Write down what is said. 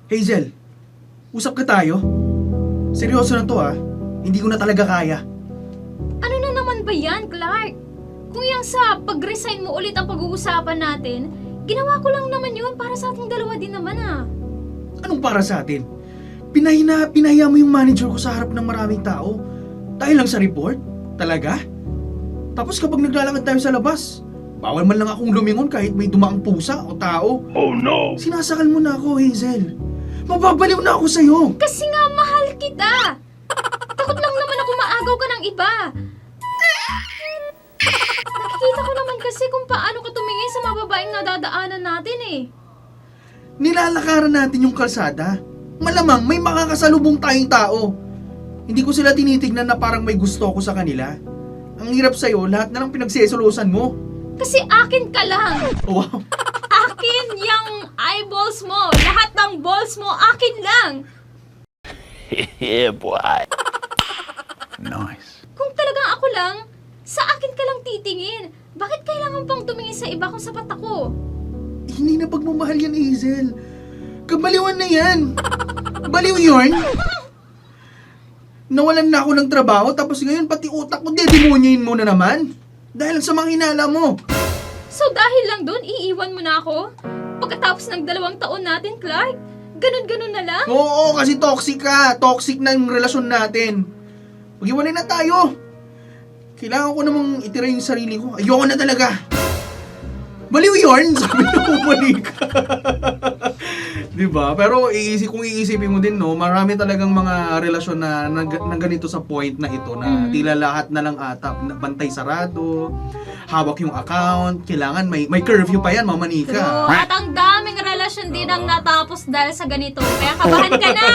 Hazel, usap ka tayo? Seryoso na to hindi ko na talaga kaya. Ano na naman ba yan, Clark? Kung yung sa pag-resign mo ulit ang pag-uusapan natin, ginawa ko lang naman yun para sa ating dalawa din naman Anong para sa atin? Pinahiya mo yung manager ko sa harap ng maraming tao. Dahil lang sa report? Talaga? Tapos kapag naglalakad tayo sa labas, bawal man lang akong lumingon kahit may dumaang pusa o tao. Oh no! Sinasakal mo na ako, Hazel. Mababaliw na ako sa'yo. Kasi nga mahal kita! Takot lang naman ako maagaw ka ng iba. Nakikita ko naman kasi kung paano ka tumingin sa mga babaeng nadadaanan natin Nilalakaran natin yung kalsada. Malamang may makakasalubong tayong tao. Hindi ko sila tinitignan na parang may gusto ako sa kanila. Ang hirap sa'yo, lahat na lang pinagsesolosan mo. Kasi akin ka lang. Wow. Akin yung eyeballs mo. Lahat ng balls mo, akin lang. Yeah, boy. Nice. Kung talagang ako lang, sa akin ka lang titingin. Bakit kailangan pang tumingin sa iba kung sapat ako? Hindi na pagmamahal yan, Hazel. Kabaliwan na yan. Baliw yun. Nawalan na ako ng trabaho tapos ngayon pati utak ko dedimonyoin mo na naman. Dahil sa mga hinala mo. So dahil lang dun, iiwan mo na ako? Pagkatapos ng 2 taon natin, Clark? Ganun-ganun na lang? Oo, kasi toxic ka. Toxic na yung relasyon natin. Mag-iwalay na tayo. Kailangan ko namang itira yung sarili ko. Ayoko na talaga. Baliw yun. Sabi na bumalik ka. Diba? Pero kung iisipin mo din, no, marami talagang mga relasyon na ganito sa point na ito na tila lahat na lang ata bantay sarado, hawak yung account, kailangan may curfew pa yan, mamanika. True. At ang daming relasyon din ang natapos dahil sa ganito. Kaya kabahan ka na!